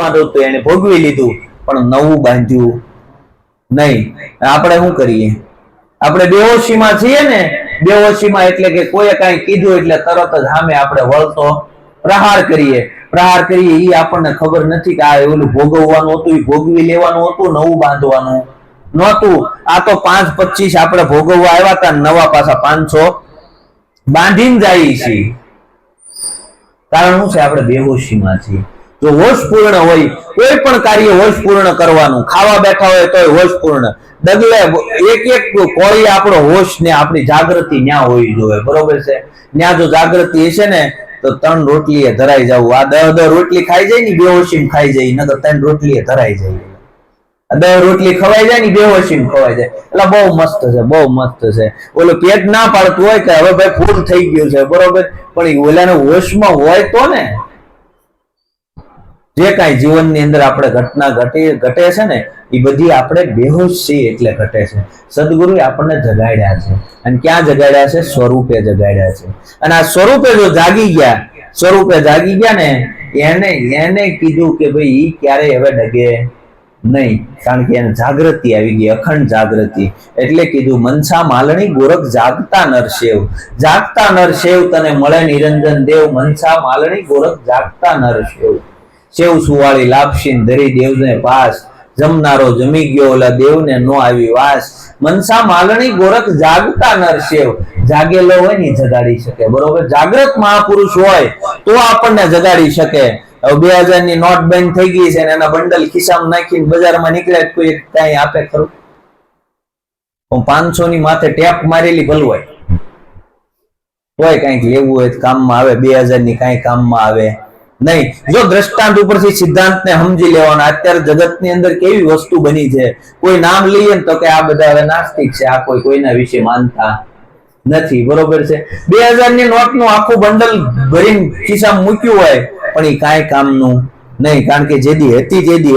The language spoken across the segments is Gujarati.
હતું એને ભોગવી લીધું પણ નવું બાંધ્યું નહીં. આપણે શું કરીએ? આપણે બેહોશીમાં છીએ ને, બેહોશીમાં એટલે કે કોઈએ કાંઈ કીધું એટલે તરત જ સામે આપણે વળતો પ્રહાર કરીએ. પ્રહાર કરીએ એ આપણને ખબર નથી કે આ એવું ભોગવવાનું હતું, એ ભોગવી લેવાનું હતું, નવું બાંધવાનું નહોતું. આ તો 5-25 આપણે ભોગવવા આવ્યા હતા, નવા પાછા 500 બાંધીને જાય છે. કારણ શું છે? આપણે બેહોશીમાં છીએ. જો હોશપૂર્ણ હોય, કોઈ પણ કાર્ય હોશપૂર્ણ કરવાનું, ખાવા બેઠા હોય તોય હોશપૂર્ણ, ડગલે એક એક કોળી આપણો હોશ ને આપણી જાગૃતિ ન્યા હોવી જોઈએ. બરોબર છે? ન્યા જો જાગૃતિ હશે ને તો 3 રોટલીએ ધરાઈ જવું. આ 10 રોટલી ખાઈ જાય ને બેહોશીમાં ખાઈ જાય, નકર 3 રોટલીએ ધરાઈ જાય. 10 રોટલી ખવાઈ જાય ને બેહોશીમાં ખવાઈ જાય. એટલે બહુ મસ્ત છે, બહુ મસ્ત છે. ઓલો પેટ ના પાડતું હોય કે હવે ભાઈ ફૂલ થઈ ગયું છે, બરોબર, પણ ઓલાને હોશમાં હોય તો ને. જે કાંઈ જીવનની અંદર આપણે ઘટના ઘટે છે ને એ બધી આપણે બેહોશ છીએ એટલે ઘટે છે. સદગુરુએ આપણને જગાડ્યા છે, અને ક્યાં જગાડ્યા છે? સ્વરૂપે જગાડ્યા છે. અને આ સ્વરૂપે જો જાગી ગયા ને એને કીધું કે ભાઈ ઈ ક્યારેય હવે ડગે નહીં, કારણ કે એને જાગૃતિ આવી ગઈ, અખંડ જાગૃતિ. એટલે કીધું મનસા માલણી ગોરખ જાગતા નરશેવ. જાગતા નરશેવ તને મળે નિરંજન દેવ. મનસા માલણી ગોરખ જાગતા નરશેવ. શેવ સુવાળી લાપશીન ધરી દેવને પાસ. જમનારો જમી ગયો ઓલા દેવને નો આવી વાસ. મનસા માલણી ગોરખ જાગતા નરશેવ. જાગેલો હોય ને જગાડી શકે. બરોબર? જાગ્રત મહાપુરુષ હોય તો આપણને જગાડી શકે. હવે 2000 ની નોટ બંધ થઈ ગઈ છે ને એના બંડલ ખિસ્સામાં નાખીને બજારમાં નીકળે કોઈ કઈ આપે ખરું? 500 ની માથે ટેપ મારેલી ભલવાય તોય કઈક લેવું હોય કામમાં આવે. 2000 ની કઈ કામમાં આવે નહીં. જો દ્રષ્ટાંત ઉપરથી સિદ્ધાંતને સમજી લેવાના. અત્યારે જગતની અંદર કેવી વસ્તુ બની છે, કોઈ નામ લઈએ ને તો કે આ બધા હવે નાસ્તિક છે, આ કોઈના વિશે માનતા નથી. બરોબર છે? 2000 ની નોટ નું આખું બંડલ ભરીને ખિસ્સામાં મૂક્યું હોય પણ એ કાંઈ કામનું નહીં, કારણ કે જેદી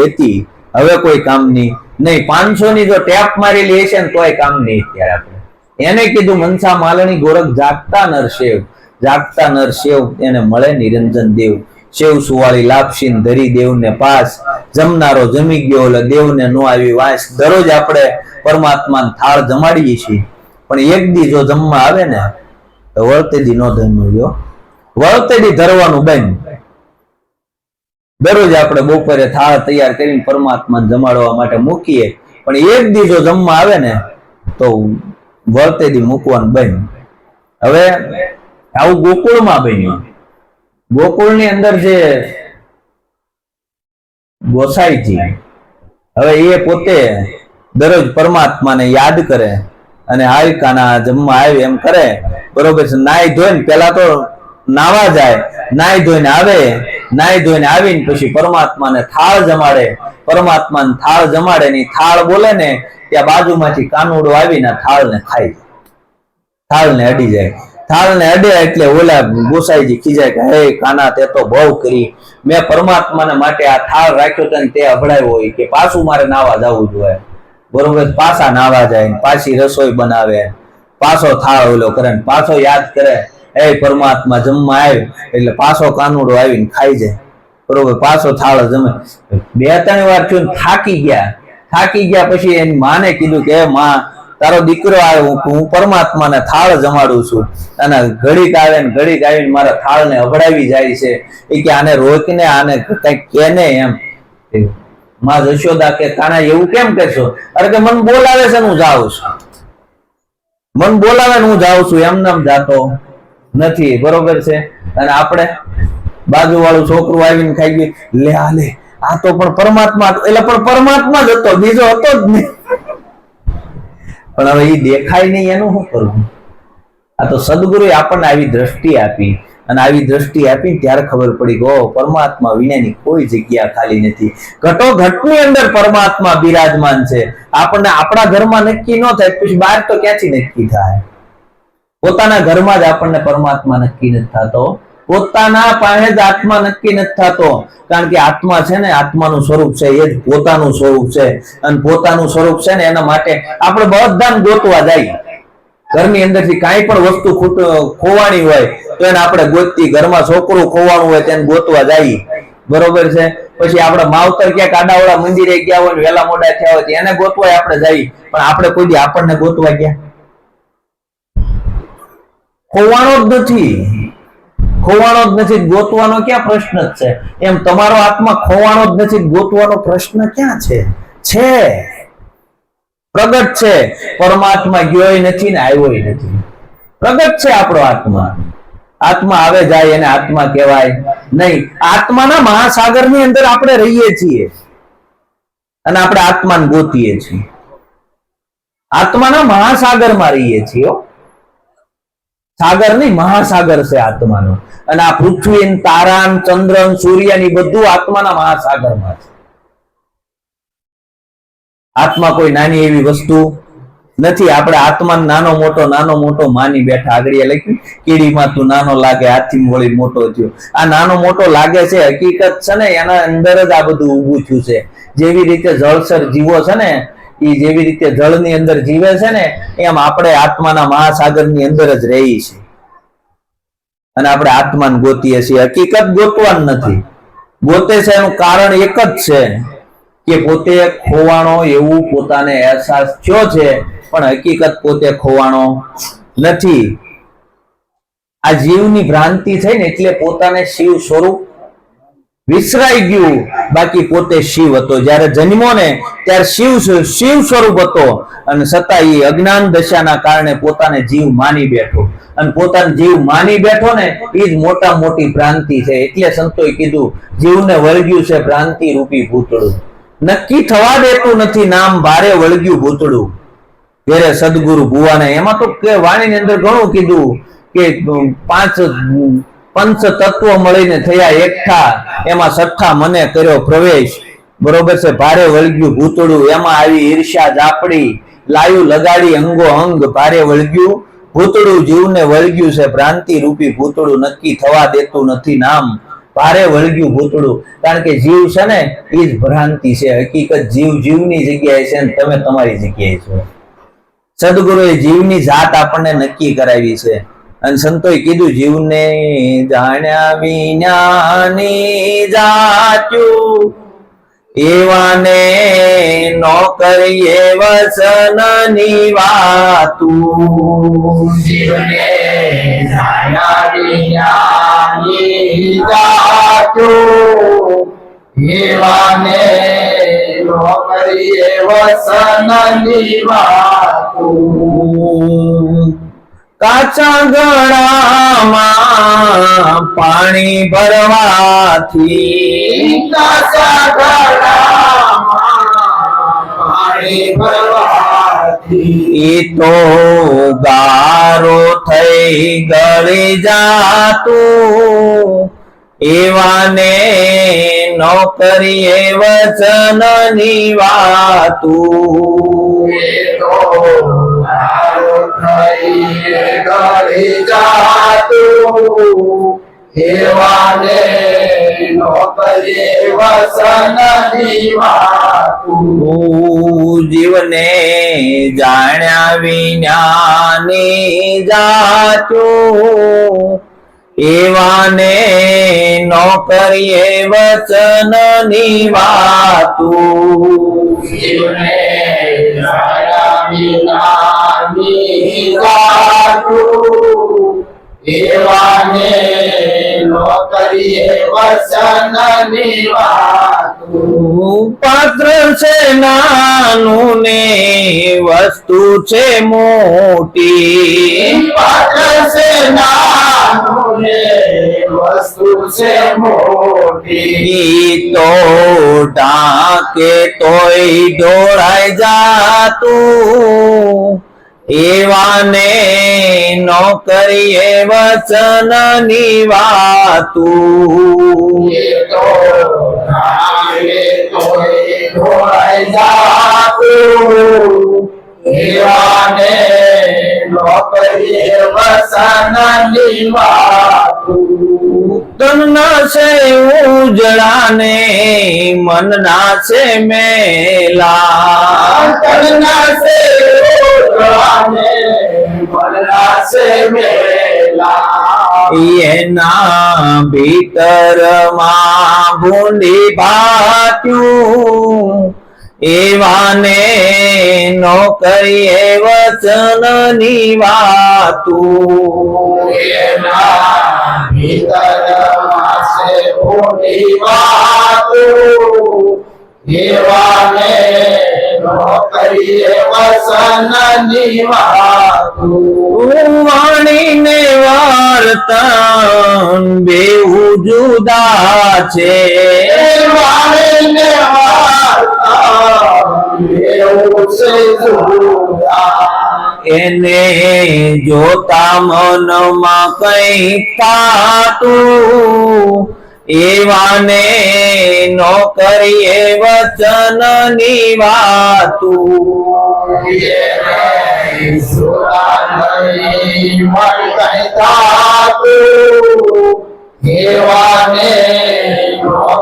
હતી હવે કોઈ કામની નહીં. 500 ની જો ટેપ મારેલી હશે ને તોય કામની. અત્યારે આપણે એને કીધું મનસા માલણી ગોરખ જાગતા નરશેવ. જાગતા નરશેવ એને મળે નિરંજન દેવ. શેવ સુવાળી લાપશીન ધરી દેવને પાસ. જમનારો જમી ગયો એટલે દેવને નો આવી વાસ. દરરોજ આપણે પરમાત્માને થાળ જમાડીએ છીએ, પણ એક દી જો જમવા આવે ને તો વળતેદી નો ધરવું. વળતેદી ધરવાનું બંધ. દરરોજ આપણે બપોરે થાળ તૈયાર કરીને પરમાત્માને જમાડવા માટે મૂકીએ, પણ એક દી જો જમવા આવે ને તો વળતેદી મૂકવાનું બંધ. હવે આવું ગોકુળમાં બન્યું. ગોકુળની અંદર જે ગોસાઈજી, હવે એ પોતે દરરોજ પરમાત્માને યાદ કરે અને આવી કાના જમવા આવે એમ કરે. બરોબર છે? નાઈ ધોઈને પેલા તો નાવા જાય, નાઈ ધોઈને આવે, નાઈ ધોઈને આવીને પછી પરમાત્માને થાળ જમાડે. પરમાત્માને થાળ જમાડે ની થાળ બોલે ને ત્યાં બાજુમાંથી કાનુડો આવીને થાળને ખાઈ જાય, થાળને અડી જાય. થાળને અડે એટલે ઓલા ગોસાઈજી ખીજાય કે હે કાના તે તો બહુ કરી, મેં પરમાત્માને માટે આ થાળ રાખ્યો તો તે અભડાયો હોય કે પાછું મારે નાવા જવું જોઈએ. બરોબર? પાછા નાવા જાય, પાછી રસોઈ બનાવે, પાછો થાળ ઓલો કરે, પાછો યાદ કરે હે પરમાત્મા જમવા આવ્યો એટલે પાછો કાનુડો આવીને ખાઈ જાય. બરોબર? પાછો થાળ જમે. 2-3 વાર થયું, થાકી ગયા પછી એની માને કીધું કે માં તારો દીકરો આવ્યો, હું પરમાત્માને થાળ જમાડું છું અને ઘડીક આવીને મારા થાળને અભડાવી જાય છે. એ કે આને રોકને, આને કઈક કે ને એમ. માં જશોદા કે કાના એવું કેમ કરશો? અરે કે મન બોલાવે છે હું જાઉં છું, મન બોલાવે ને હું જાઉં છું, એમ નામ જાતો નથી. બરોબર છે? અને આપણે બાજુ વાળું છોકરું આવીને ખાઈ ગયું, લે આ તો પણ પરમાત્મા, એટલે પણ પરમાત્મા જ હતો, બીજો હતો જ નહીં. પણ હવે એ દેખાય નહીં એનું શું કરવું? આ તો સદગુરુએ આપણને આવી દ્રષ્ટિ આપી, અને આવી દ્રષ્ટિ આપી ત્યારે ખબર પડી કે પરમાત્મા વિનાની કોઈ જગ્યા ખાલી નથી. ઘટોઘટની અંદર પરમાત્મા બિરાજમાન છે. આપણને આપણા ઘરમાં નક્કી ન થાય પછી બહાર તો ક્યાંથી નક્કી થાય? પોતાના ઘરમાં જ આપણને પરમાત્મા નક્કી નથી થતો, પોતાના પાસે જ આત્મા નક્કી નથી થતો. કારણ કે આત્મા છે ને, આત્માનું સ્વરૂપ છે એ જ પોતાનું સ્વરૂપ છે, અને પોતાનું સ્વરૂપ છે ને એના માટે આપણે બધાને ગોતવા જાય. ઘરની અંદરથી કાંઈ પણ વસ્તુ ખોવાણી હોય તો એને આપણે ગોતતી, ઘરમાં છોકરું ખોવાનું હોય તેને ગોતવા જાય. બરોબર છે? પછી આપણે માવતર ક્યાંક આડાવડા મંદિરે ગયા હોય, વેલા મોડા થયા હોય એને ગોતવાય આપણે જઈ, પણ આપણે કોઈ દી આપણને ગોતવા ગયા? ખોવાણો જ નથી, ખોવાણો જ નથી, ગોતવાનો ક્યાં પ્રશ્ન જ છે? એમ તમારો આત્મા ખોવાણો જ નથી, ગોતવાનો પ્રશ્ન ક્યાં છે? પ્રગટ છે, પરમાત્મા ગયોય નથી ને આવ્યોય નથી, પ્રગટ છે આપણો આત્મા. આત્મા આવે જાય એને આત્મા કહેવાય નહીં. આત્માના મહાસાગરની અંદર આપણે રહીએ છીએ અને આપણે આત્માને ગોતીએ છીએ. આત્માના મહાસાગરમાં રહીએ છીએ. સાગર નહીં, મહાસાગર છે આત્માનો. અને આ પૃથ્વી, તારા, ચંદ્ર, સૂર્ય ની બધું આત્માના મહાસાગરમાં છે. આત્મા કોઈ નાની એવી વસ્તુ નથી. આપણે આત્માને નાનો મોટો માની બેઠા. આગળ લખ્યું, કીડીમાં તું નાનો લાગે, હાથી વળી મોટો થયો. આ નાનો મોટો લાગે છે, હકીકત છે ને એના અંદર જ આ બધું ઊભું થયું છે. જેવી રીતે જળસર જીવો છે ને, એ જેવી રીતે જળની અંદર જીવે છે ને, એમ આપણે આત્માના મહાસાગરની અંદર જ રહી છે. અને આપણે આત્માને ગોતીએ છીએ. હકીકત ગોતવાનું નથી, ગોતે છે એનું કારણ એક જ છે કે પોતે ખોવાણો એવું પોતાને અહેસાસ થયો છે, પણ હકીકત પોતે ખોવાણો નથી. આ જીવની ભ્રાંતિ થઈ ને એટલે પોતાને શિવ સ્વરૂપ વિસરાઈ ગયું. બાકી પોતે શિવ હતો. જયારે જન્મો ને ત્યારે શિવ સ્વરૂપ હતો, અને છતાં એ અજ્ઞાન દશાના કારણે પોતાને જીવ માની બેઠો. અને પોતાને જીવ માની બેઠો ને એ જ મોટા મોટી ભ્રાંતિ છે. એટલે સંતોએ કીધું, જીવને વળગ્યું છે ભ્રાંતિ રૂપી ભૂતળું, નક્કી થવા દેતું નથી નામ ભારે વળગ્યું ભૂતળું. ઘેરે સદગુરુ ભુવાને એમાં તો વાણીની અંદર ઘણું કીધું કે પંચ તત્વો મળીને થયા એકઠા, એમાં છઠ્ઠા મને કર્યો પ્રવેશ. બરોબર છે? ભારે વળગ્યું ભૂતળું, એમાં આવી ઈર્ષ્યા જાપડી, લાયું લગાડી અંગો અંગ, ભારે વળગ્યું ભૂતળું. જીવને વળગ્યું છે ભ્રાંતિ રૂપી ભૂતળું, નક્કી થવા દેતું નથી નામ ભારે વળગ્યું ભૂતળું. કારણ કે જીવ છે ને એ જ ભ્રાંતિ છે. હકીકત જીવની જગ્યાએ છે ને તમે તમારી જગ્યાએ છો. સદગુરુએ જીવની જાત આપણને નક્કી કરાવી છે. અને સંતોએ કીધું, જીવને જાણ્યા વિનાની જાત્યું, એવાને નો કરીએ વસનની વાતું. જીવને જાણ્યા વિનાની જાત્યું, એવાને નો કરીએ વસનની વાતું. કાચા ગળામાં પાણી ભરવાથી, કાચા ગળામાં પાણી ભરવાથી, એ તો ગારો થઈ ગળી જાતું. એવાને નો કરીએ વચનની વાતું. એ તો ગારો થઈ ગળી જાતું. એવાને નો કરીએ વચનની વાતું. જીવને જાણ્યા વિનાની જાતું, એવાને નો કરીએ વચનની વાતું. જીવને જાણ્યા વિનાની જાતું, એવાને નો કરીએ વચનની વાતું. પાત્ર છે નાનું ને વસ્તુ છે મોટી, પાત્ર છે નાનું ને વસ્તુ છે મોટી. તો ઢાકે તોય ઢોળાઈ જાતું. એવાને નો કરીએ વચનની વાતું. એ તો ઢાકે તોય ઢોળાઈ જાતું. એવાને નો કરીએ વચનની વાતું. તનના છે ઉજળાને મનના છે મેલા, તનના છે ઉજળાને મનના છે મેલા. એના ભીતરમાં ભૂંડી ભાત્યું એવાને નો કરીએ વચનની વાતું એના ભીતરમાં છે મોટી વાતું એવાને નો કરીએ વસનની વાતું વાણીને વર્તન બેઉ જુદા છે વાણીને વાર્તા એવું છે જુદા એને જોતા મનમાં કઈ થાતું એવાને નો કરીએ વચનની વાતું એવાને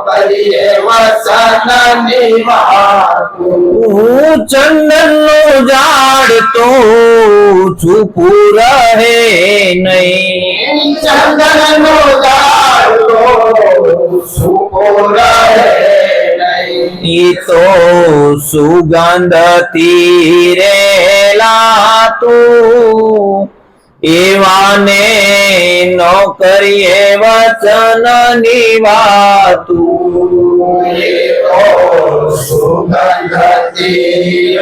કરીએ વસનની વાતું ચંદનનું ઝાડ તો છૂપું રહે નહીં ચંદનનો ઝાડો સૂકો રહે નહીં ઈ તો સુગંધથી રેલાતું એવાને નો કરીએ વચનની વાતું સુગંધથી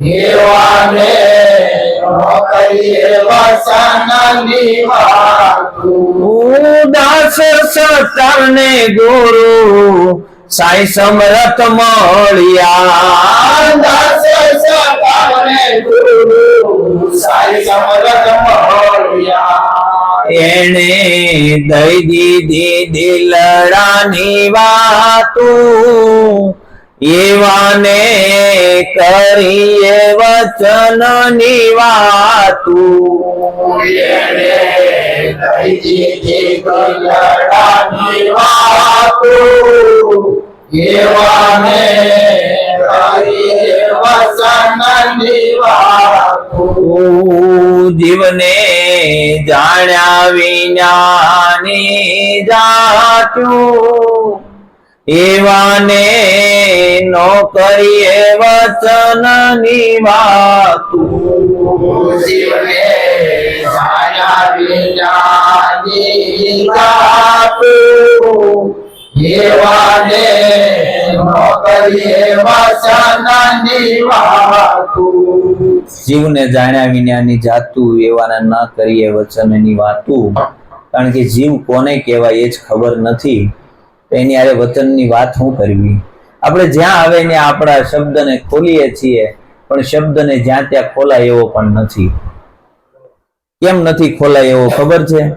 એવાને કરીએ વસનની વાતું દાસ સતરને ગુરુ સાઈ સમરથ મળ્યા દાસ સતાને ગુરુ સાઈ સમરથ મળ્યા એને દઈ દીધી દિલડાની વાતું એવાને કરીએ વચનની વાતું એને દઈ દીધી દિલડાની વાતું એવાને કરીએ વસનની વાતું જીવને જાણ્યા વિનાની જાતું એવાને નો કરીએ વચનની વાતું જીવને જાણ્યા વિનાની જાતું એવાને નો કરીએ વસનની વાતું જીવને જાણ્યા વિનાની જાતું એવાના ન કરીએ વચનની વાતું કારણ કે જીવ કોને કહેવાય એ જ ખબર નથી તો એની આરે વચનની વાત શું કરવી આપણે જ્યાં આવે ને આપણા શબ્દને ખોલીએ છીએ પણ શબ્દને જ્યાં ત્યાં ખોલાય એવો પણ નથી કેમ નથી ખોલાય એવો ખબર છે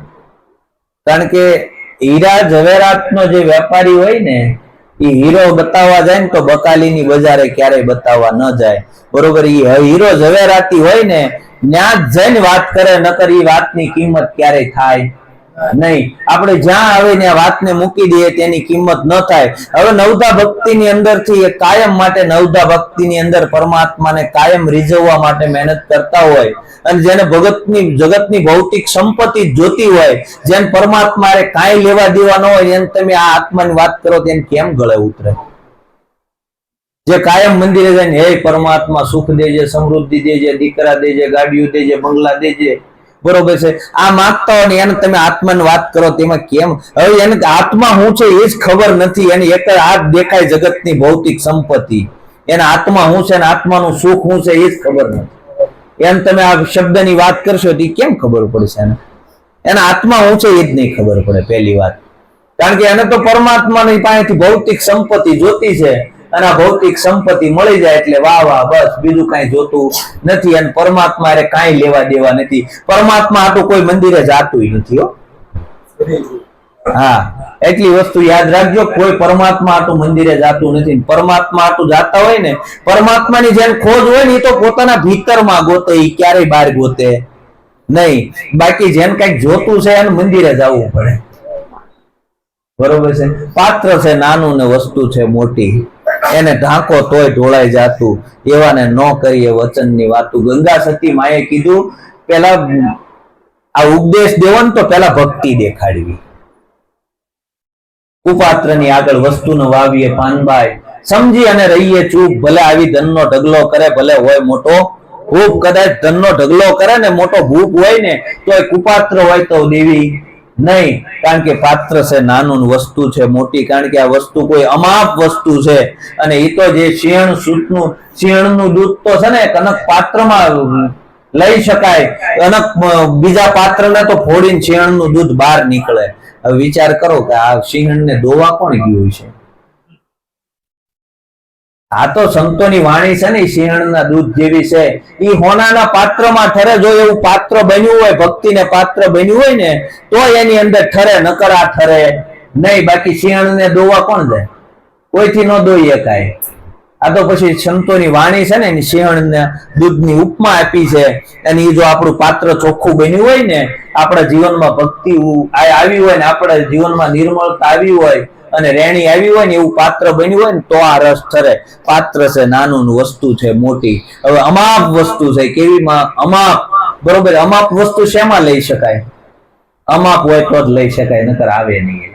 કારણ કે હીરા જવેરાતનો જે વેપારી હોય ને એ હીરો બતાવવા જાય ને તો બકાલીની બજારે ક્યારેય બતાવવા ન જાય બરોબર એ હીરો ઝવેરાતી હોય ને ત્યાં જ જઈને વાત કરે નકર એ વાતની કિંમત ક્યારેય થાય નહીં આપણે જ્યાં આવે ત્યાં વાતને મૂકી દઈએ તેની કિંમત ન થાય હવે નવધા ભક્તિની અંદરથી એ કાયમ માટે નવધા ભક્તિની અંદર પરમાત્માને કાયમ રીઝવવા માટે મહેનત કરતા હોય અને જેને જગતની ભૌતિક સંપત્તિ જોતી હોય જેને પરમાત્મા કાંઈ લેવા દેવા ન હોય એને તમે આ આત્માની વાત કરો તેને કેમ ગળે ઉતરે જે કાયમ મંદિરે જઈને હે પરમાત્મા સુખ દેજે સમૃદ્ધિ દેજે દીકરા દેજે ગાડીઓ દેજે બંગલા દેજે બરોબર છે આ માંગતા હોય ને એને તમે આત્માની વાત કરો તેમાં કેમ હવે એને આત્મા શું છે એ જ ખબર નથી એને એક જ હાથ દેખાય જગતની ભૌતિક સંપત્તિ એના આત્મા શું છે ને આત્માનું સુખ શું છે એ જ ખબર નથી એમ તમે આ શબ્દની વાત કરશો તો કેમ ખબર પડશે એને એના આત્મા શું છે એ જ નહીં ખબર પડે પહેલી વાત કારણ કે એને તો પરમાત્માની પાસેથી ભૌતિક સંપત્તિ જોતી છે અને આ ભૌતિક સંપત્તિ મળી જાય એટલે વાહ વાહ બસ બીજું કઈ જોતું નથી અને પરમાત્મા રે કાંઈ લેવા દેવા નથી પરમાત્મા આટલું કોઈ મંદિરે જાતું નથી હો હા એટલી વસ્તુ યાદ રાખજો કોઈ પરમાત્મા આટલું મંદિરે જાતું નથી પરમાત્મા આટલું જાતા હોય ને પરમાત્માની જેમ ખોજ હોય ને એ તો પોતાના ભીતરમાં ગોતે એ ક્યારેય બહાર ગોતે નહીં બાકી જેને કઈક જોતું છે એને મંદિરે જવું પડે બરોબર છે પાત્ર છે નાનું ને વસ્તુ છે મોટી એને ઢાંકો તોય ઢોળાઈ જાતું એવાને ન કરીએ વચનની વાતું ગંગા સતી માએ કીધું પેલા આ ઉપદેશ દેવો ને તો પેલા ભક્તિ દેખાડવી. કુપાત્રની આગળ વસ્તુનો વાવીએ પાનબાઈ, સમજી અને રહીએ ચૂપ. ભલે આવી ધનનો ઢગલો કરે, ભલે હોય મોટો ભૂપ. કદાચ ધનનો ઢગલો કરે ને મોટો ભૂપ હોય ને તો એ કુપાત્ર હોય તો દેવી નહીં. કારણ કે પાત્ર છે નાનું, વસ્તુ છે મોટી. કારણ કે આ વસ્તુ કોઈ અમાપ વસ્તુ છે. અને એ તો જે સિંહણનું દૂધ તો છે ને કનક પાત્રમાં લઈ શકાય. કનક બીજા પાત્રને તો ફોડીને સિંહણનું દૂધ બહાર નીકળે. હવે વિચાર કરો કે આ સિંહણને દોવા કોણ ગયું છે? આ તો સંતોની વાણી છે ને, સિંહણના દૂધ જેવી છે. એ હોનાના પાત્રમાં ઠરે. જો એવું પાત્ર બન્યું હોય, ભક્તિને પાત્ર બન્યું હોય ને તો એની અંદર ઠરે, નકર આ ઠરે નહીં. બાકી સિંહણને દોવા કોણ જાય? કોઈથી ન દોઈ શકાય. આ તો પછી સંતોની વાણી છે ને, એની સિંહણના દૂધની ઉપમા આપી છે. અને એ જો આપણું પાત્ર ચોખ્ખું બન્યું હોય ને, આપણા જીવનમાં ભક્તિ આવી હોય ને, આપણા જીવનમાં નિર્મળતા આવી હોય અને રેણી આવી હોય ને, એવું પાત્ર બન્યું હોય ને તો આ રસ ઠરે. પાત્ર છે નાનું, વસ્તુ છે મોટી. હવે અમાપ વસ્તુ છે. કેવી અમાપ? બરોબર. અમાપ વસ્તુ શેમાં લઈ શકાય? અમાપ હોય તો જ લઈ શકાય, નકર આવે નહીં.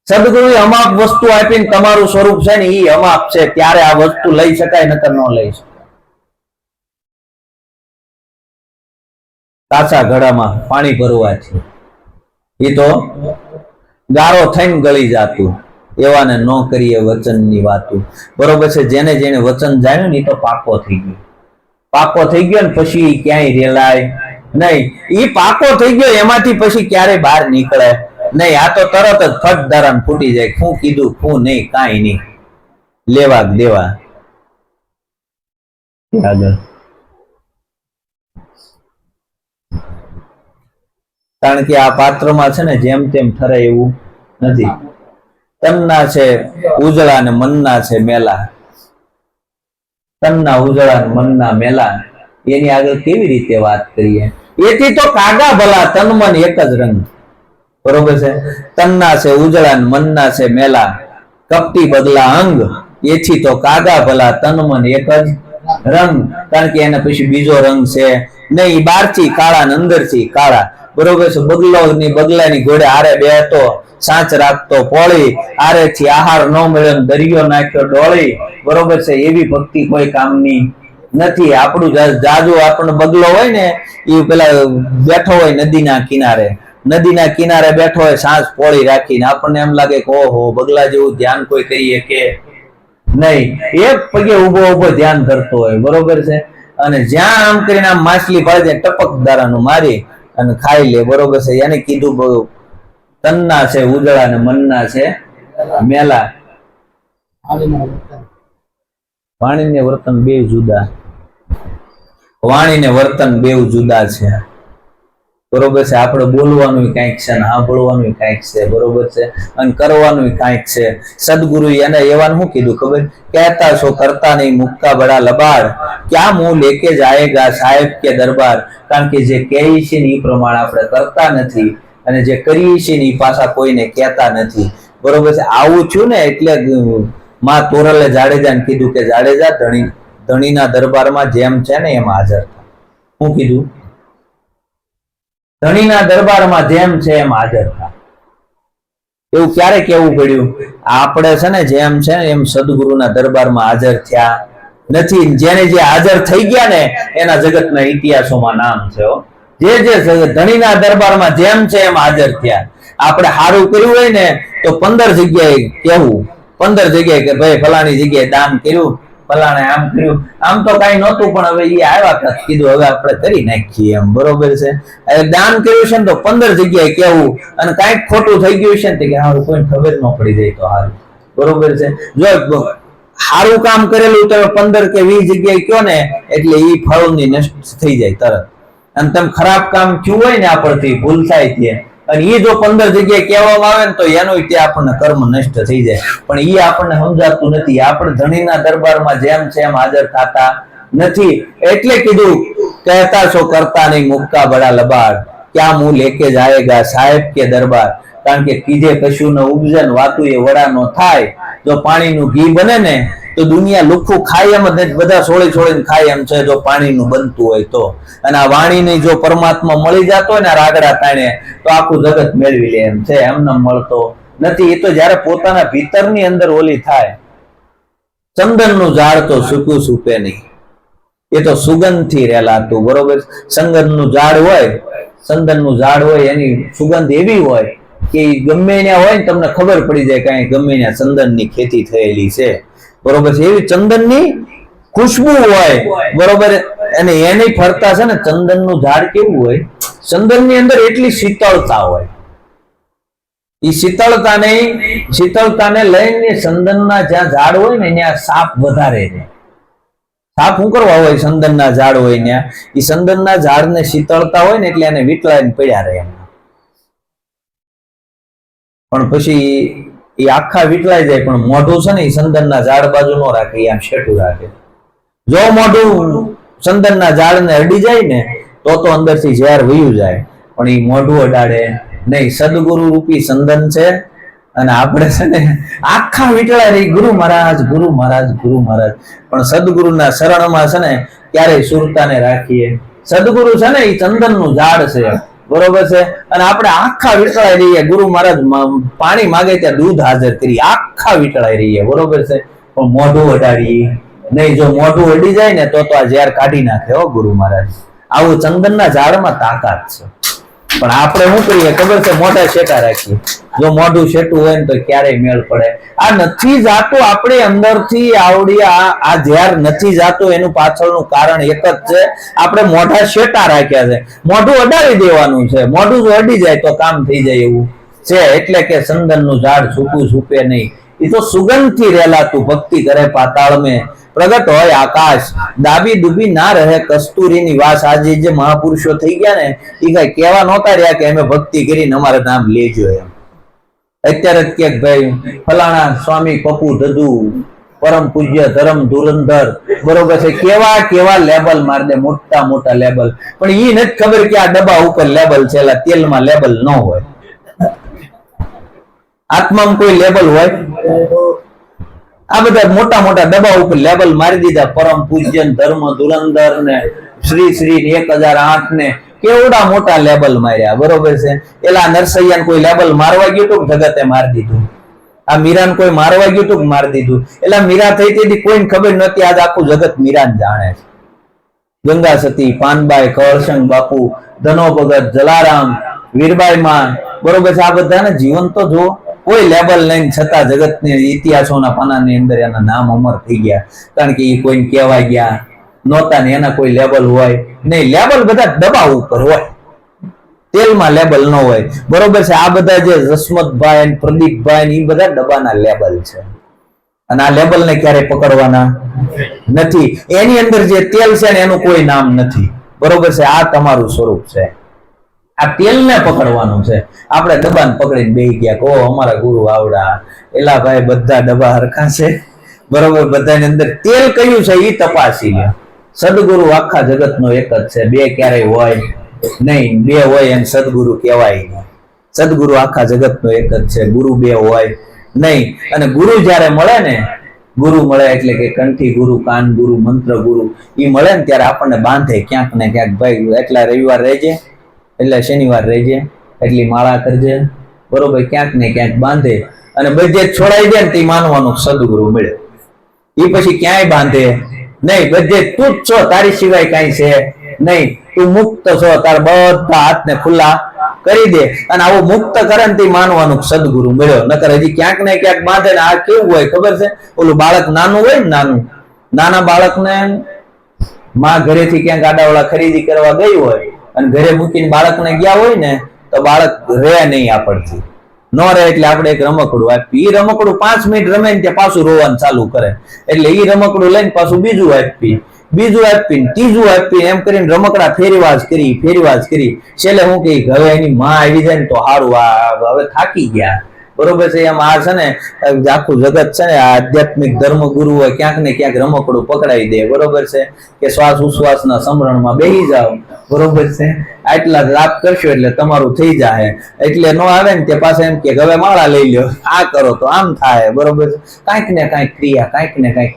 સદગુરુએ અમાપ વસ્તુ આપીને તમારું સ્વરૂપ છે ને એ અમાપ છે, ત્યારે આ વસ્તુ લઈ શકાય, નકર ન લઈ શકાય. કાચા ઘડામાં પાણી ભરવાથી એ તો ગારો થઈને ગળી જાતું. એવાને ન કરીએ વચનની વાતું. બરોબર છે. જેને જેને વચન જાણ્યું ને એ તો પાકો થઈ ગયો. પાકો થઈ ગયો ને પછી ક્યાંય રેલાય નહીં. એ પાકો થઈ ગયો એમાંથી પછી ક્યારેય બહાર નીકળે નહીં. આ તો તરત જ ફટ ધારાને ફૂટી જાય. શું કીધું, શું નહીં, કાંઈ નહીં. લેવા દેવા. આગળ કારણ કે આ પાત્રમાં છે ને જેમ તેમ ઠરે એવું નથી. તનના છે ઉજળા ને મનના છે મેલા. તનના ઉજળા ને મનના મેલા, એની આગળ કેવી રીતે વાત કરીએ? એથી તો કાગા ભલા તન મન એક જ રંગ. બરોબર છે. તનના છે ઉજળા ને મનના છે મેલા, કપટી બદલા અંગ. એથી તો કાગા ભલા તન મન એક જ રંગ. કારણ કે એને પછી બીજો રંગ છે નહીં. બહારથી કાળા ને અંદરથી કાળા. બરોબર છે. બગલાની ઘોડે આરે બેહતો, સાચ રાખતો પોળી. આરે થી આહાર ન મળ્યો, દરિયો નાખ્યો ડોળી. બરોબર છે. એવી ભક્તિ કોઈ કામની નથી. આપણું જાજુ આપણને બગલો હોય ને, એ પેલા બેઠો હોય નદીના કિનારે. નદીના કિનારે બેઠો હોય સાંજ પોળી રાખીને. આપણને એમ લાગે કે ઓહો, બગલા જેવું ધ્યાન કોઈ કરીએ કે નહીં. એક પગે ઉભો ધ્યાન ધરતો હોય. બરોબર છે. અને જ્યાં આમ કરીને આમ માછલી પાડે ટપક દારાનું મારી અને ખાઈ લે. બરોબર છે. એને કીધું તનના છે ઉજળા ને મનના છે મેલા. વાણી ને વર્તન બે જુદા. વાણી ને વર્તન બે જુદા છે. બરોબર છે. આપણે બોલવાનું કઈક છે ને સાંભળવાનું કઈક છે. બરોબર છે. અને કરવાનું કઈક છે. સદગુરુ એને એવાનું શું કીધું ખબર? કહેતા છો કરતા નહીં, મુક્કા બડા લબાડ. ક્યાં મુંહ લેકે જાયેગા સાહેબ કે દરબાર. કારણ કે જે કહીએ છીએ ને એ પ્રમાણે આપણે કરતા નથી, અને જે કરીએ છીએ ને એ પાછા કોઈને કહેતા નથી. બરોબર છે. આવું થયું ને એટલે માં તોરલે જાડેજાને કીધું કે જાડેજા ધણીના દરબારમાં જેમ છે ને એમ હાજર થા. શું કીધું? ધણીના દરબારમાં જેમ છે એમ હાજર થા. એવું ક્યારે કેવું પડ્યું? આપણે છે ને જેમ છે ને એમ સદગુરુના દરબારમાં હાજર થયા નથી. જેને જે હાજર થઈ ગયા ને એના જગતના ઇતિહાસોમાં નામ છે. જે ધણીના દરબારમાં જેમ છે એમ હાજર થયા. આપણે સારું કર્યું હોય ને તો 15 જગ્યાએ કેવું, 15 જગ્યાએ કે ભાઈ ફલાણી જગ્યાએ દાન કર્યું, ફલાણે આમ કર્યું. આમ તો કઈ નહોતું, પણ હવે એ આવ્યા કીધું હવે આપણે કરી નાખીએ એમ. બરોબર છે. દાન કર્યું છે ને તો 15 જગ્યાએ કેવું, અને કઈક ખોટું થઈ ગયું છે ને કે હારું કોઈને ખબર ન પડી જાય તો સારું. બરોબર છે. જો સારું કામ કરેલું તમે 15 કે 20 જગ્યાએ કયો ને એટલે એ ફળની નષ્ટ થઈ જાય તરત. અને તમે ખરાબ કામ થયું હોય ને આપણથી ભૂલ થાય ત્યાં, અને એ જો 15 જગ્યાએ કહેવામાં આવે ને તો એનું ત્યાં આપણને કર્મ નષ્ટ થઈ જાય. પણ એ આપણને સમજાતું નથી. આપણે ધણીના દરબારમાં જેમ છે એમ હાજર થતા નથી. એટલે કીધું કહેતા છો કરતા નહીં, મુક્કા બડા લબાડ. ક્યાં મુંહ લેકે જાયેગા સાહેબ કે દરબાર. કારણ કે કીધે કશું ન ઉપજે ને વાતું એ વડા નો થાય. જો પાણીનું ઘી બને ને તો દુનિયા લુખું ખાય એમ જ નથી, બધા છોડીને ખાય એમ છે જો પાણીનું બનતું હોય તો. અને આ વાણીની જો પરમાત્મા મળી જતો હોય ને રાગડા તાણે તો આખું જગત મેળવી લે એમ છે, એમને મળતો નથી. એ તો જયારે પોતાના ભીતરની અંદર ઓલી થાય. ચંદનનું ઝાડ તો સૂકું સૂપે નહીં, એ તો સુગંધ થી રેલાતું. બરોબર, ચંદનનું ઝાડ હોય, ચંદનનું ઝાડ હોય એની સુગંધ એવી હોય કે ગમે ત્યાં હોય ને તમને ખબર પડી જાય કે ગમે ત્યાં ચંદનની ખેતી થયેલી છે. બરોબર છે, એવી ચંદનની ખુશ્બુ હોય. બરોબર, અને એની ફરતા છે ને ચંદનનું ઝાડ કેવું હોય, ચંદનની અંદર એટલી શીતળતા હોય. એ શીતળતાને લઈને ચંદનના જ્યાં ઝાડ હોય ને ત્યાં સાપ વધારે છે. સાપ શું કરવા હોય, ચંદનના ઝાડ હોય ત્યાં એ ચંદનના ઝાડને શીતળતા હોય ને એટલે એને વીટળાઈને પડ્યા રહે એમ. પણ પછી એ આખા વીટળાઈ જાય, પણ મોઢું છે ને એ ચંદનના ઝાડ બાજુ ન રાખે, આમ શેઠું રાખે. જો મોઢું ચંદનના ઝાડને અડી જાય ને તો અંદરથી ઝેર વયું જાય, પણ એ મોઢું અડાડે નહીં. સદગુરુ રૂપી ચંદન છે અને આપણે છે ને આખા વીટળા રહી ગુરુ મહારાજ ગુરુ મહારાજ ગુરુ મહારાજ, પણ સદગુરુના શરણમાં છે ને ક્યારેય સુરતાને રાખીએ. સદગુરુ છે ને એ ચંદનનું ઝાડ છે. બરોબર છે, અને આપણે આખા વીટળાઈ રહીએ. ગુરુ મહારાજ પાણી માગે ત્યાં દૂધ હાજર કરી આખા વીટળાઈ રહીએ. બરોબર છે, પણ મોઢું અડાડીએ નહીં. જો મોઢું અડી જાય ને તો આ ઝેર કાઢી નાખે હો ગુરુ મહારાજ. આવું ચંદનના ઝાડમાં તાકાત છે. પણ આપણે શું કરીએ ખબર છે, મોઢા શેટા રાખીએ. જો મોઢું શેટું હોય ને તો ક્યારેય મેળ પડે. આ નથી જાતું આપણે અંદરથી આવડી, આ ઝેર નથી જાતું એનું પાછળનું કારણ એક જ છે, આપણે મોઢા શેટા રાખ્યા છે. મોઢું અડાડી દેવાનું છે. મોઢું જો અડી જાય તો કામ થઈ જાય એવું છે. એટલે કે ચંદનનું ઝાડ સૂકું સૂપે નહીં, એ તો સુગંધથી રેલાતું. ભક્તિ કરે પાતાળ મેં પ્રગટ હોય આકાશ, દાબી ડૂબી ના રહે કસ્તુરીની વાસ. આજે જે મહાપુરુષો થઈ ગયા ને એ કઈ કેવા નહોતા રહ્યા કે અમે ભક્તિ કરીને અમારે નામ લેજો એમ. અત્યારે જ કે ભાઈ ફલાણા સ્વામી પપ્પુ દદુ પરમ પૂજ્ય ધર્મ ધુરંધર. બરોબર છે, કેવા કેવા લેબલ માર દે, મોટા મોટા લેબલ. પણ એ નથી ખબર કે આ ડબ્બા ઉપર લેબલ છે, તેલમાં લેબલ ન હોય. આત્મામાં કોઈ લેબલ હોય? આ બધા મોટા મોટા ડબ્બા ઉપર લેબલ મારી દીધા. પરમ પૂજ્ય ધર્મ ધુરંધર ને શ્રી શ્રી 1008 ને કેવડા મોટા લેબલ માર્યા. બરોબર છે, એલા નરસૈયા કોઈ લેબલ મારવા ગયું હતું જગતે મારી દીધું. આ મીરાને કોઈ મારવા ગયું હતું મારી દીધું. એટલે મીરા થઈ તેથી કોઈને ખબર નથી. આજ આખું જગત મીરાને જાણે છે. ગંગા સતી, પાનબાઈ, કળશંગ બાપુ, ધનો ભગત, જલારામ, વીરબાઈ માં. બરોબર છે, આ બધાને જીવન તો જો કોઈ લેબલ લઈને છતાં જગતની ઇતિહાસોના પાનાની અંદર એના નામ અમર થઈ ગયા. કારણ કે એ કોઈને કહેવાય ગયા નહોતા ને એના કોઈ લેબલ હોય નહીં. લેબલ બધા ડબ્બા ઉપર હોય, તેલમાં લેબલ ન હોય. બરોબર છે, આ બધા જે જસમતભાઈ પ્રદીપભાઈ એ બધા ડબ્બાના લેબલ છે. અને આ લેબલ ને ક્યારેય પકડવાના નથી. એની અંદર જે તેલ છે ને એનું કોઈ નામ નથી. બરોબર છે, આ તમારું સ્વરૂપ છે. આ તેલ ને પકડવાનું છે. આપણે ડબ્બાને પકડીને બેસી ગયા કે ઓ અમારા ગુરુ આવડા. એલા ભાઈ બધા ડબ્બા હરખા છે. બરોબર, બધાની અંદર તેલ કયું છે એ તપાસી લે. સદગુરુ આખા જગતનો એક જ છે, બે ક્યારેય હોય નહીં. બે હોય એને સદગુરુ કહેવાય નહીં. સદગુરુ આખા જગતનો એક જ છે, ગુરુ બે હોય નહીં. અને ગુરુ જ્યારે મળે ને, ગુરુ મળે એટલે કે કંઠી ગુરુ, કાન ગુરુ, મંત્ર ગુરુ, એ મળે ને ત્યારે આપણને બાંધે ક્યાંક ને ક્યાંક. ભાઈ એટલા રવિવાર રહેજે, એટલે શનિવાર રહેજે, એટલી માળા કરજે. બરોબર, ક્યાંક ને ક્યાંક બાંધે. અને બધે છોડાઈ દે ને તે માનવાનું સદગુરુ મળે. એ પછી ક્યાંય બાંધે નહીં. બધે તું જ છો, તારી સિવાય કઈ છે નહીં. તું મુક્ત છો, તાર બધા હાથને ખુલ્લા કરી દે. અને આવું મુક્ત કરે ને તે માનવાનું સદગુરુ મળ્યો. નકર હજી ક્યાંક ને ક્યાંક બાંધે ને. આ કેવું હોય ખબર છે, ઓલું બાળક નાનું હોય ને, નાના બાળકને માં ઘરેથી ક્યાંક આડાવાળા ખરીદી કરવા ગઈ હોય અને ઘરે મૂકીને બાળકને ગયા હોય ને તો બાળક રહે નહીં આપણથી. ન રહે એટલે આપણે એક રમકડું આપી. એ રમકડું 5 મિનિટ રમે ને ત્યાં પાછું રોવાનું ચાલુ કરે. એટલે એ રમકડું લઈને પાછું બીજું આપી, ત્રીજું આપી, એમ કરીને રમકડા ફેરવા જ કરી. છેલ્લે હું કહી હવે એની માં આવી જાય ને તો સારું, હવે થાકી ગયા. બરોબર છે. એમ આ છે ને આખું જગત છે ને આ આધ્યાત્મિક ધર્મ ગુરુઓ ક્યાંક ને ક્યાંક રમકડું પકડાવી દે, બરોબર છે, કે શ્વાસ ઉશ્વાસના સમરણમાં બેસી જાઓ, બરોબર છે, આટલા લાભ કરશો એટલે તમારું થઈ જાય. એટલે નો આવે ને તે પાસે એમ કે હવે માળા લઈ લ્યો, આ કરો તો આમ થાય, બરોબર છે. કાંઈક ને કાંઈક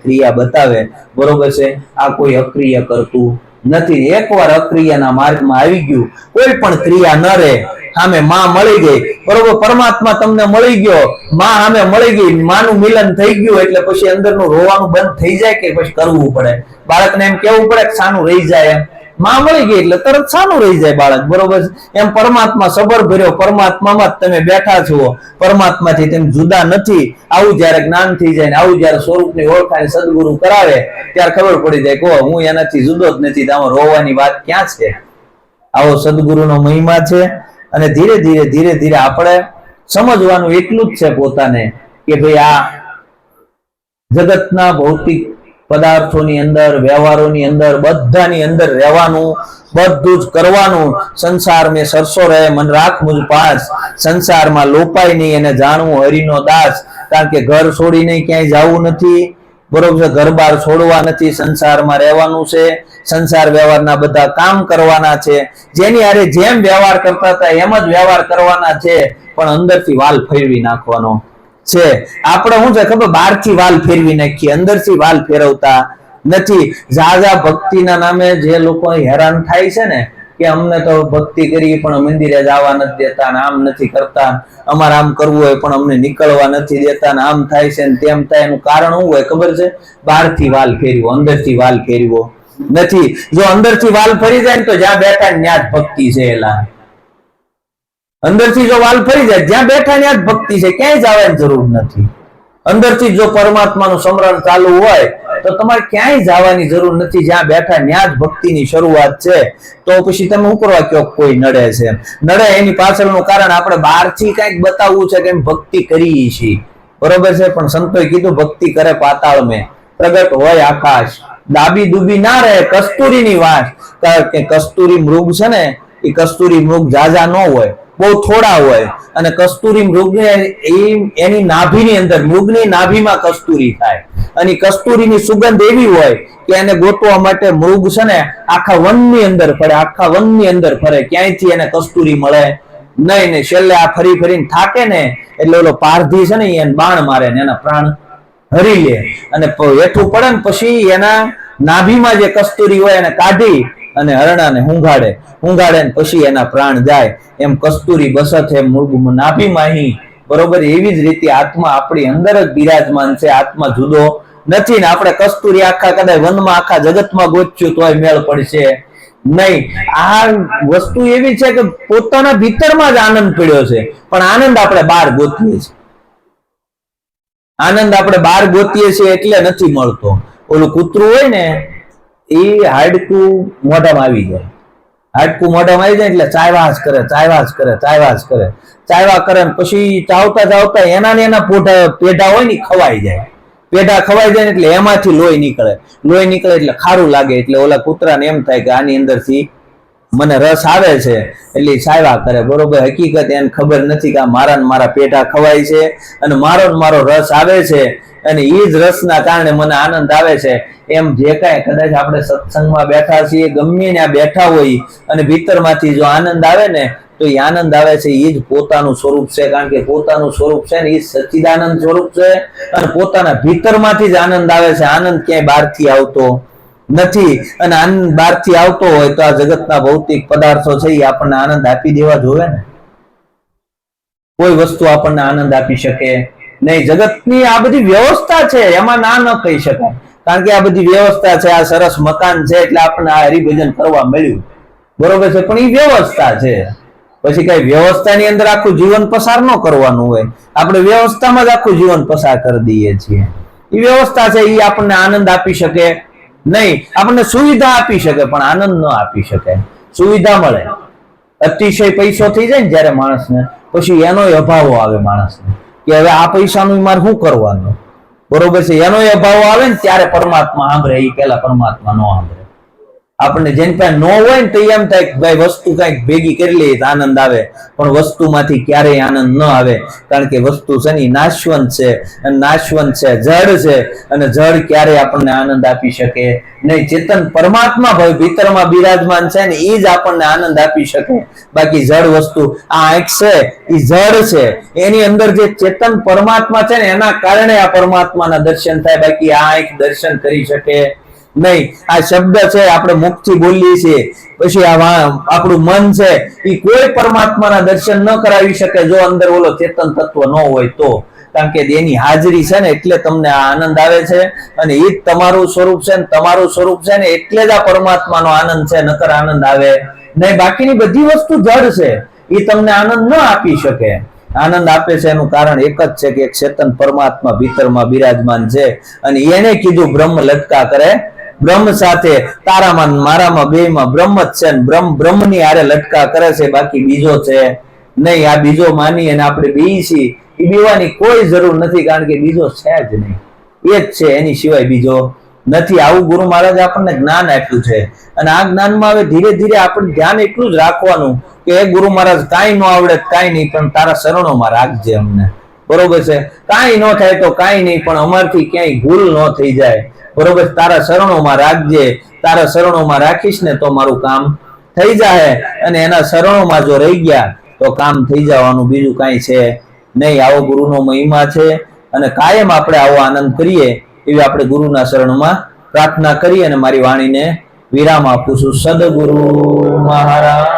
ક્રિયા બતાવે, બરોબર છે. આ કોઈ અક્રિય કરતું નથી. એકવાર અક્રિયાના માર્ગમાં આવી ગયું, કોઈ પણ ક્રિયા ન રહે. સામે માં મળી ગઈ, બરોબર, પરમાત્મા તમને મળી ગયો, માં સામે મળી ગઈ, માનું મિલન થઈ ગયું એટલે પછી અંદરનું રોવાનું બંધ થઈ જાય કે પછી કરવું પડે? બાળકને એમ કેવું પડે કે સાનું રહી જાય? એમ માં મળી ગઈ એટલે તરત સાનું રહી જાય બાળક, બરોબર. એમ પરમાત્મા સબર ભર્યો, પરમાત્મામાં જ તમે બેઠા છો, પરમાત્માથી તેમ જુદા નથી. આવું જયારે જ્ઞાન થઈ જાય ને આવું જયારે સ્વરૂપની ઓળખાણ સદગુરુ કરાવે ત્યારે ખબર પડી જાય કે હું એનાથી જુદો જ નથી, આમાં રોવાની વાત ક્યાં છે? આવો સદગુરુનો મહિમા છે. અને ધીરે ધીરે આપણે સમજવાનું એટલું જ છે પોતાને કે ભાઈ આ જગતના ભૌતિક પદાર્થોની અંદર, વ્યવહારોની અંદર, બધાની અંદર રહેવાનું, બધું જ કરવાનું. સંસાર મેં સરસો રહે મન રાખ મુझ પાસ, સંસારમાં લોપાય નહીં એને જાણવું હરિનો દાસ. કારણ કે ઘર છોડીને ક્યાંય જવું નથી, બરોબર છે, ઘર બાર છોડવા નથી, સંસારમાં રહેવાનું છે. સંસાર વ્યવહારના બધા કામ કરવાના છે. જેની હારે જેમ વ્યવહાર કરતા હતા એમ જ વ્યવહાર કરવાના છે, પણ અંદરથી વાલ ફેરવી નાખવાનો છે. આપણે શું છે ખબર, બહારથી વાલ ફેરવી નાખીએ, અંદરથી વાલ ફેરવતા નથી. ઝાઝા ભક્તિના નામે જે લોકો હેરાન થાય છે ને કે અમને તો ભક્તિ કરી પણ મંદિરે જવા નથી દેતા, આમ નથી કરતા, અમારે આમ કરવું હોય પણ અમને નીકળવા નથી દેતા, આમ થાય છે ને તેમ થાય. એનું કારણ શું હોય ખબર છે? બહારથી વાલ ફેરવો, અંદરથી વાલ ફેરવો નથી. જો અંદરથી વાલ ફરી જાય ને તો જ્યાં બેઠા ત્યાં જ ભક્તિ છે. એલા અંદરથી જો વાલ ફરી જાય જ્યાં બેઠા ત્યાં જ ભક્તિ છે, ક્યાંય જવાની જરૂર નથી. અંદરથી જો પરમાત્માનું સ્મરણ ચાલુ હોય તો તમારે ક્યાંય જવાની જરૂર નથી, જ્યાં બેઠા ત્યાં જ ભક્તિની શરૂઆત છે. તો પછી તમે શું કરવા કયો કોઈ નડે છે? નડે એની પાછળનું કારણ આપણે બહારથી કંઈક બતાવવું છે કે ભક્તિ કરીએ છીએ, બરોબર છે, પણ સંતોએ કીધું ભક્તિ કરે પાતાળ મેં, પ્રગટ હોય આકાશ, દાબી દુબી ના રહે કસ્તુરીની વાસ. કારણ કે કસ્તુરી મૃગ છે ને એ કસ્તુરી મૃગ જાજા ન હોય, બહુ થોડા હોય. અને કસ્તુરી મૃગને એની નાભીની અંદર, મૃગની નાભીમાં કસ્તુરી થાય, અને કસ્તુરીની સુગંધ એવી હોય કે એને ગોતવા માટે મૃગ છે ને આખા વનની અંદર ફરે, આખા વનની અંદર ફરે, ક્યાંયથી એને કસ્તુરી મળે નહીં. ને છેલ્લે આ ફરી ફરીને થાકે ને એટલે ઓલો પારધી છે ને એને બાણ મારે ને એના પ્રાણ હરી લે, અને હેઠું પડે ને પછી એના નાભીમાં જે કસ્તુરી હોય એને કાઢી અને હરણાને ઊંઘાડે ને પછી એના પ્રાણ જાય. એમ કસ્તુરી બસત હે મૃગ નાભીમાં હી, બરોબર. એવી જ રીતે આત્મા આપણી અંદર જ બિરાજમાન છે, આત્મા જુદો નથી. ને આપણે કસ્તુરી આખા કદાચ વનમાં આખા જગતમાં ગોચ્યું તોય મેળ પડશે નહીં. આ વસ્તુ એવી છે કે પોતાના ભીતરમાં જ આનંદ પડ્યો છે, પણ આનંદ આપણે બહાર ગોતીએ છીએ. આનંદ આપણે બહાર ગોતીએ છીએ એટલે નથી મળતો. ઓલું કૂતરું હોય ને એ હાડકું મોઢામાં આવી જાય, હાડકું મોઢામાં આવી જાય એટલે ચાવ્યા કરે ને પછી ચાવતા એના ને એના પેઢા હોય ને ખવાઈ જાય. પેઢા ખવાઈ જાય એટલે એમાંથી લોહી નીકળે એટલે ખારું લાગે. એટલે ઓલા કૂતરાને એમ થાય કે આની અંદરથી મને રસ આવે છે એટલે ચાવ્યા કરે, બરોબર. હકીકત એને ખબર નથી કે મારા પેઢા ખવાય છે અને મારો રસ આવે છે, અને એ જ રસના કારણે મને આનંદ આવે છે. એમ જે કાંઈ કદાચ આપણે સત્સંગમાં બેઠા છીએ, ગમે ત્યાં બેઠા હોય અને ભીતરમાંથી જો આનંદ આવે ને તો એ આનંદ આવે છે એ જ પોતાનું સ્વરૂપ છે. કારણ કે પોતાનું સ્વરૂપ છે ને એ સચ્ચિદાનંદ સ્વરૂપ છે, અને પોતાના ભીતરમાંથી જ આનંદ આવે છે. આનંદ ક્યાંય બહારથી આવતો નથી. અને આનંદ બહારથી આવતો હોય તો આ જગતના ભૌતિક પદાર્થો છે એ આપણને આનંદ આપી દેવા જોવે ને. કોઈ વસ્તુ આપણને આનંદ આપી શકે નહીં. જગતની આ બધી વ્યવસ્થા છે એમાં ના ન કહી શકાય, કારણ કે આ બધી વ્યવસ્થા છે. આ સરસ મકાન છે એટલે આપણને આ હરિભજન કરવા મળ્યું, બરોબર છે, પણ એ વ્યવસ્થા છે. પછી કઈ વ્યવસ્થાની અંદર આખું જીવન પસાર ન કરવાનું હોય, આપણે વ્યવસ્થામાં જ આખું જીવન પસાર કરી દઈએ છીએ. એ વ્યવસ્થા છે એ આપણને આનંદ આપી શકે નહીં. આપણને સુવિધા આપી શકે પણ આનંદ ન આપી શકે. સુવિધા મળે, અતિશય પૈસો થઈ જાય ને જયારે માણસને, પછી એનો અભાવો આવે માણસને કે હવે આ પૈસાનું મારે શું કરવાનું, બરોબર છે. એનો અભાવ આવે ને ત્યારે પરમાત્મા સાંભળે, એ પેલા પરમાત્મા નો સાંભળે. આપણને જેની પાસે ન હોય ને તો એમ થાય કે ભાઈ વસ્તુ કઈક ભેગી કરી લઈએ તો આનંદ આવે, પણ વસ્તુમાંથી ક્યારેય આનંદ ન આવે, કારણ કે વસ્તુ છે ને નાશવંત છે, અને નાશવંત છે, જડ છે, અને જડ ક્યારેય આપણને આનંદ આપી શકે નહીં. ચેતન પરમાત્મા ભાઈ ભીતરમાં બિરાજમાન છે ને એ જ આપણને આનંદ આપી શકે. બાકી જડ વસ્તુ આ આંખ છે એ જડ છે, એની અંદર જે ચેતન પરમાત્મા છે ને એના કારણે આ પરમાત્માના દર્શન થાય, બાકી આ આંખ દર્શન કરી શકે નહીં. આ શબ્દ છે આપણે મુખથી બોલીએ છીએ, પછી આપણું મન છે એ કોઈ પરમાત્માના દર્શન ન કરાવી શકે જો અંદર ઓલો ચેતન તત્વ ન હોય તો. કારણ કે એની હાજરી છે ને એટલે તમને આ આનંદ આવે છે, અને એ જ તમારું સ્વરૂપ છે, તમારું સ્વરૂપ છે ને એટલે જ આ પરમાત્માનો આનંદ છે, નકર આનંદ આવે નહીં. બાકીની બધી વસ્તુ જડ છે, એ તમને આનંદ ન આપી શકે. આનંદ આપે છે એનું કારણ એક જ છે કે એક ચેતન પરમાત્મા ભીતરમાં બિરાજમાન છે, અને એને કીધું બ્રહ્મ લટકા કરે બ્રહ્મ સાથે. તારામાં મારામાં બેમાં બ્રહ્મ જ છે, ને બ્રહ્મની હારે લટકા કરે છે, બાકી બીજો છે નહીં. આ બીજો માની અને આપણે બેઈ છીએ, એ બીવાની કોઈ જરૂર નથી, કારણ કે બીજો છે જ નહીં, એ જ છે, એની સિવાય બીજો નથી. આવું ગુરુ મહારાજ આપણને જ્ઞાન આપ્યું છે, અને આ જ્ઞાનમાં હવે ધીરે ધીરે આપણે ધ્યાન એટલું જ રાખવાનું કે એ ગુરુ મહારાજ કાંઈ ન આવડે કાંઈ નહીં, પણ તારા શરણોમાં રાખજે અમને, બરોબર છે. કાંઈ ન થાય તો કાંઈ નહીં, પણ અમારથી ક્યાંય ભૂલ ન થઈ જાય, બરોબર. તારા શરણોમાં રાખજે, તારા શરણોમાં રાખીશ ને તો મારું કામ થઈ જાય, અને એના શરણોમાં જો રહી ગયા તો કામ થઈ જવાનું, બીજું કાંઈ છે નહીં. આવો ગુરુનો મહિમા છે, અને કાયમ આપણે આવો આનંદ કરીએ એવી આપણે ગુરુના શરણમાં પ્રાર્થના કરીએ, અને મારી વાણીને વિરામ આપું છું. સદગુરુ મહારાજ.